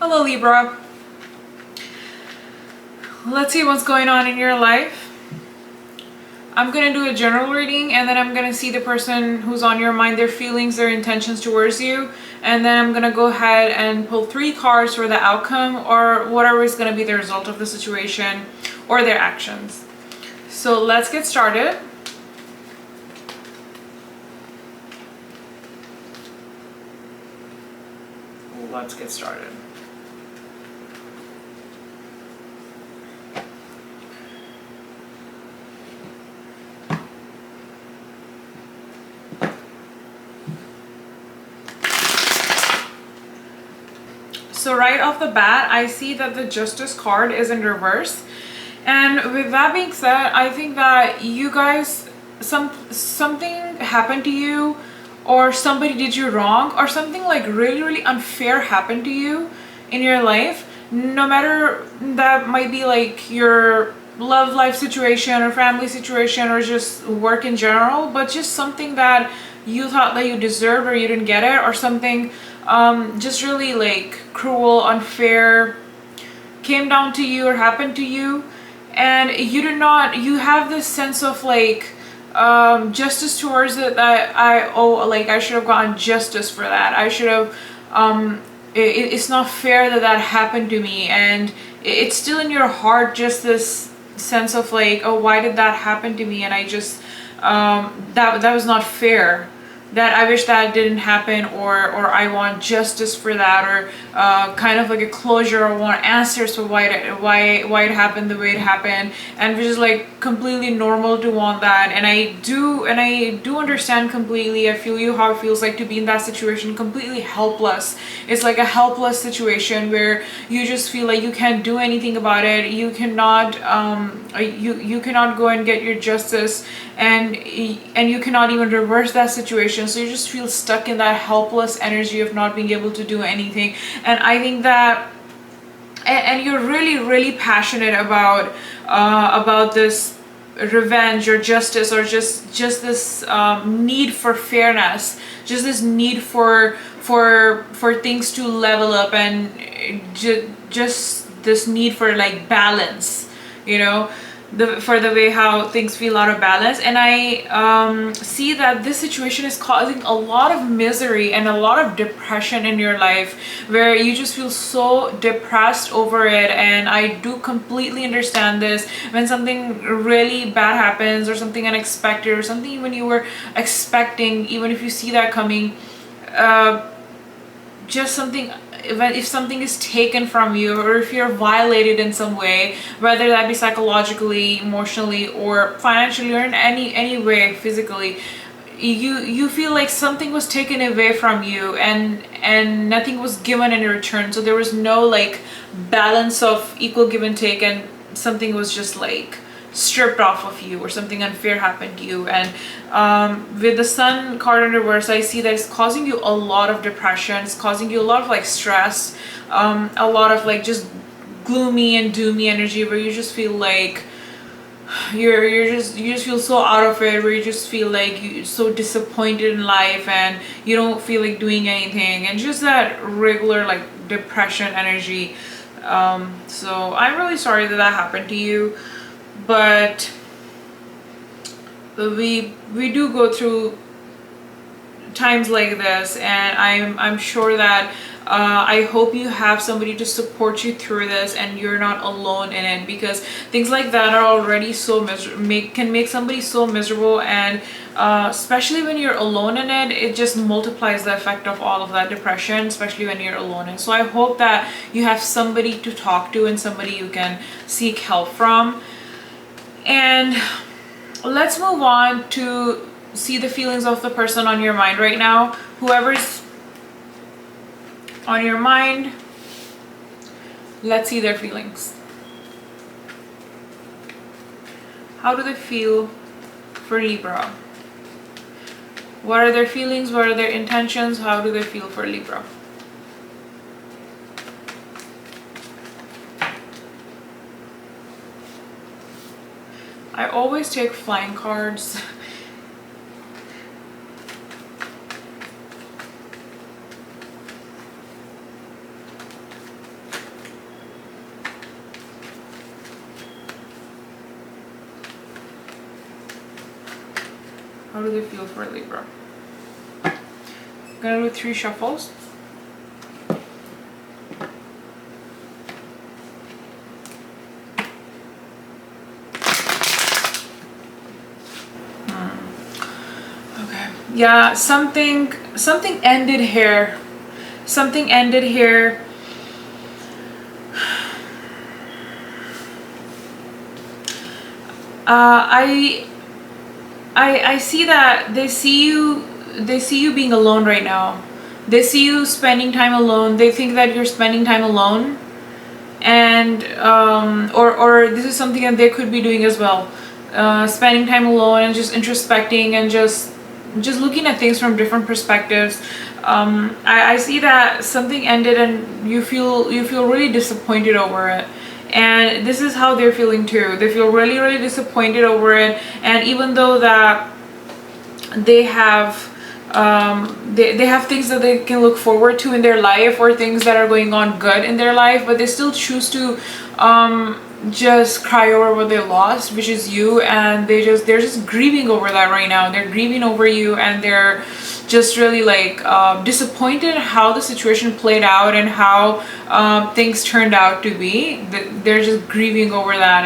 Hello Libra. Let's see what's going on in your life. I'm going to do a general reading, and then I'm going to see the person who's on your mind, their feelings, their intentions towards you. And then I'm going to go ahead and pull 3 cards for the outcome or whatever is going to be the result of the situation or their actions. So let's get started. Let's get started. So right off the bat, I see that the Justice card is in reverse. And with that being said, I think that you guys, something happened to you, or somebody did you wrong, or something like really unfair happened to you in your life. No matter, that might be like your love life situation or family situation or just work in general, but just something that you thought that you deserved or you didn't get it, or something just really like cruel, unfair came down to you or happened to you, and you have this sense of like justice towards it, that I should have gotten justice for that. I should have it's not fair that happened to me, and it's still in your heart, just this sense of like, oh, why did that happen to me, and I just that was not fair, that I wish that didn't happen, or I want justice for that, or kind of like a closure, or want answers for why it happened the way it happened. And which is like completely normal to want that, and I do understand completely. I feel you, how it feels like to be in that situation, completely helpless. It's like a helpless situation where you just feel like you can't do anything about it. You cannot you cannot go and get your justice, and you cannot even reverse that situation. So you just feel stuck in that helpless energy of not being able to do anything. And I think that, and you're really passionate about this revenge or justice, or just this need for fairness, just this need for things to level up, and just this need for like balance, you know, for the way how things feel out of balance. And I see that this situation is causing a lot of misery and a lot of depression in your life, where you just feel so depressed over it. And I do completely understand this. When something really bad happens, or something unexpected, or something even you were expecting, even if you see that coming, just something, if something is taken from you, or if you're violated in some way, whether that be psychologically, emotionally, or financially, or in any way physically, you feel like something was taken away from you, and nothing was given in return. So there was no like balance of equal give and take, and something was just like stripped off of you, or something unfair happened to you. And with the Sun card in reverse, I see that it's causing you a lot of depression. It's causing you a lot of like stress, a lot of like just gloomy and doomy energy, where you just feel like you just feel so out of it, where you just feel like you're so disappointed in life, and you don't feel like doing anything, and just that regular like depression energy. So I'm really sorry that happened to you. But we do go through times like this, and I'm sure that I hope you have somebody to support you through this, and you're not alone in it, because things like that are already so can make somebody so miserable. And especially when you're alone in it, it just multiplies the effect of all of that depression, especially when you're alone. And so I hope that you have somebody to talk to, and somebody you can seek help from. And let's move on to see the feelings of the person on your mind right now. Whoever's on your mind, let's see their feelings. How do they feel for Libra? What are their feelings? What are their intentions? How do they feel for Libra? I always take flying cards. How do they feel for Libra? Gonna do 3 shuffles. Okay. Yeah, something ended here. Something ended here. I see that they see you being alone right now. They see you spending time alone. They think that you're spending time alone, and or this is something that they could be doing as well, spending time alone and just introspecting and just looking at things from different perspectives. I see that something ended and you feel really disappointed over it. And this is how they're feeling too. They feel really, really disappointed over it. And even though that they have they have things that they can look forward to in their life, or things that are going on good in their life, but they still choose to just cry over what they lost, which is you. And they're just grieving over that right now. They're grieving over you, and they're just really like disappointed how the situation played out and how things turned out to be. They're just grieving over that,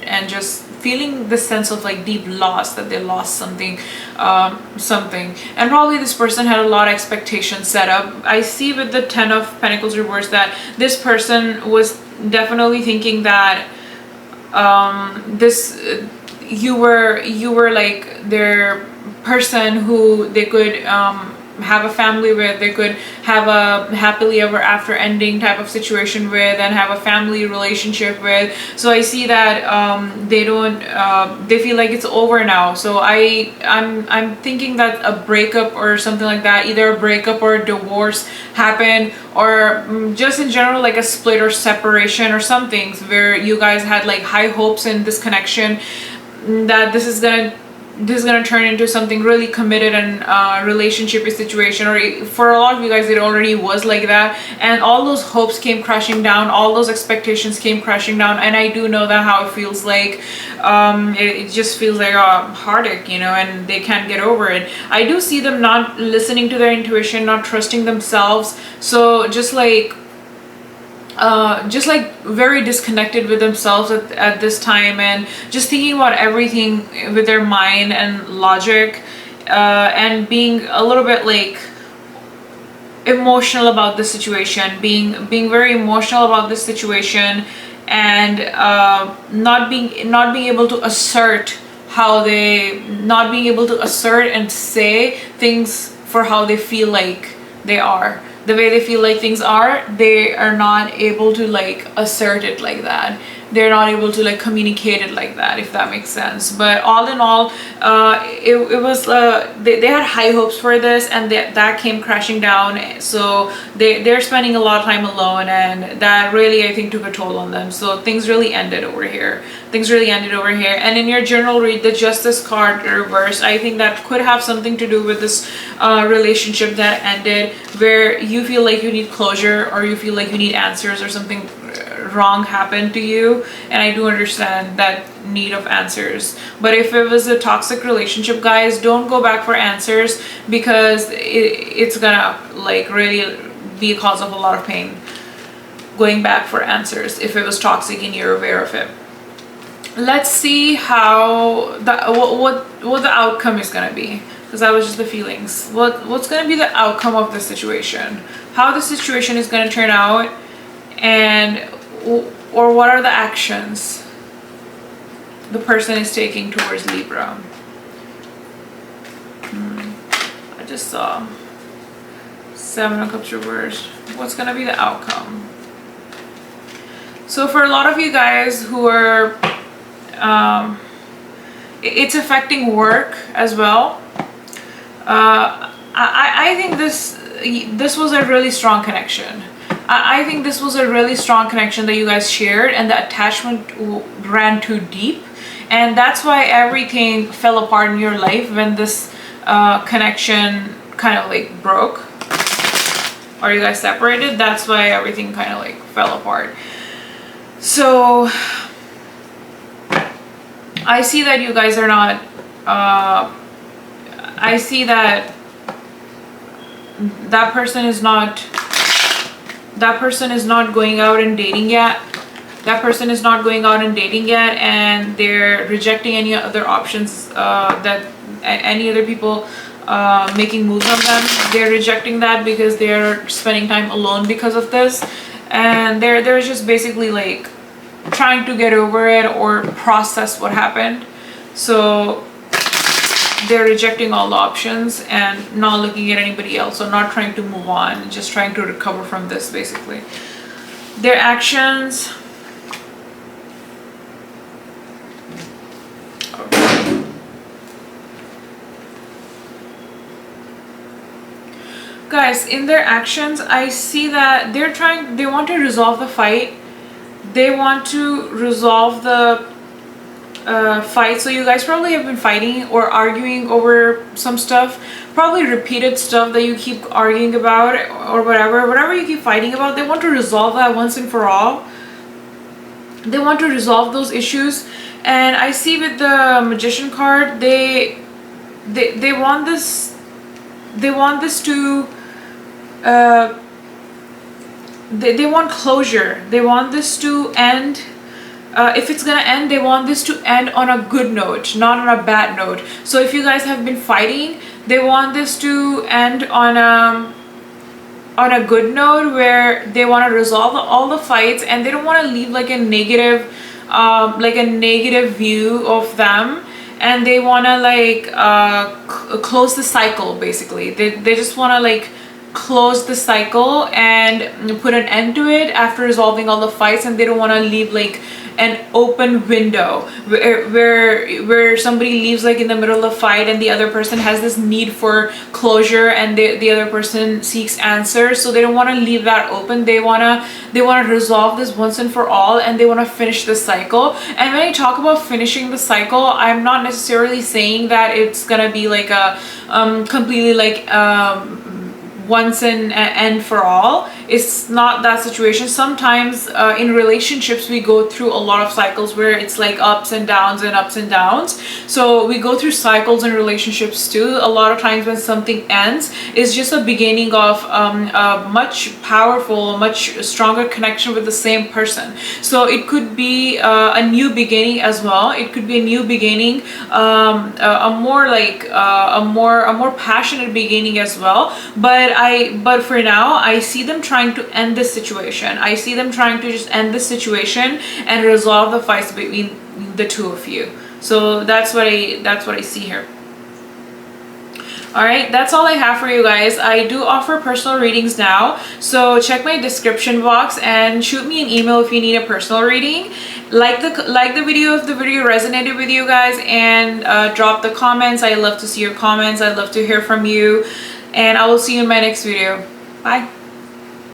and just feeling the sense of like deep loss, that they lost something. And probably this person had a lot of expectations set up. I see with the 10 of Pentacles reversed that this person was definitely thinking that you were like their person who they could have a family with, they could have a happily ever after ending type of situation with, and have a family relationship with. So I see that they feel like it's over now. So I'm thinking that a breakup or something like that, either a breakup or a divorce happened, or just in general like a split or separation or something, where you guys had like high hopes in this connection, that this is gonna turn into something really committed and relationshipy situation. Or for a lot of you guys it already was like that, and all those hopes came crashing down, all those expectations came crashing down. And I do know that how it feels like. It just feels like a heartache, and they can't get over it. I do see them not listening to their intuition, not trusting themselves. So just like very disconnected with themselves at this time, and just thinking about everything with their mind and logic, and being a little bit like emotional about the situation, being very emotional about this situation, and not being able to assert not being able to assert and say things for how they feel like they are. The way they feel like things are, they are not able to like assert it like that. They're not able to like communicate it like that, if that makes sense. But all in all, it was they had high hopes for this, and that came crashing down. So they're spending a lot of time alone, and that really, I think, took a toll on them. So things really ended over here. And in your journal read, the Justice card reversed, I think that could have something to do with this relationship that ended, where you feel like you need closure, or you feel like you need answers, or something wrong happened to you. And I do understand that need of answers. But if it was a toxic relationship, guys, don't go back for answers, because it's gonna like really be a cause of a lot of pain going back for answers if it was toxic and you're aware of it. Let's see how what the outcome is gonna be, because that was just the feelings. What's gonna be the outcome of the situation, how the situation is gonna turn out, and or what are the actions the person is taking towards Libra. I just saw 7 of Cups reversed. What's gonna be the outcome? So for a lot of you guys who are it's affecting work as well. I think this was a really strong connection. I think this was a really strong connection that you guys shared, and the attachment ran too deep, and that's why everything fell apart in your life when this connection kind of like broke, or you guys separated. That's why everything kind of like fell apart. So I see that you guys are not I see that that person is not going out and dating yet. That person is not going out and dating yet, and they're rejecting any other options that any other people making moves on them. They're rejecting that because they're spending time alone because of this, and they're just basically like trying to get over it or process what happened. So they're rejecting all the options and not looking at anybody else, or not trying to move on, just trying to recover from this basically. Their actions, guys, in their actions I see that they want to resolve the fight. They want to resolve the fight. So you guys probably have been fighting or arguing over some stuff, probably repeated stuff that you keep arguing about, or whatever you keep fighting about. They want to resolve that once and for all. They want to resolve those issues. And I see with the Magician card, they want this to they want closure. They want this to end. If it's gonna end, they want this to end on a good note, not on a bad note. So if you guys have been fighting, they want this to end on a good note, where they want to resolve all the fights, and they don't want to leave like a negative view of them, and they want to like close the cycle basically. They just want to like close the cycle and put an end to it after resolving all the fights, and they don't want to leave like an open window where somebody leaves like in the middle of the fight, and the other person has this need for closure, and the other person seeks answers. So they don't want to leave that open. They want to resolve this once and for all, and they want to finish the cycle. And when I talk about finishing the cycle, I'm not necessarily saying that it's gonna be like a completely like once and end for all. It's not that situation. Sometimes in relationships we go through a lot of cycles where it's like ups and downs and ups and downs. So we go through cycles in relationships too. A lot of times when something ends, it's just a beginning of a much powerful, much stronger connection with the same person. So it could be a new beginning as well. It could be a new beginning, a more passionate beginning as well. But for now, I see them trying to end this situation. I see them trying to just end this situation and resolve the fights between the two of you. So that's what I see here. All right, that's all I have for you guys. I do offer personal readings now, so check my description box and shoot me an email if you need a personal reading. Like the video if the video resonated with you guys, and drop the comments. I love to see your comments. I'd love to hear from you, and I will see you in my next video. Bye.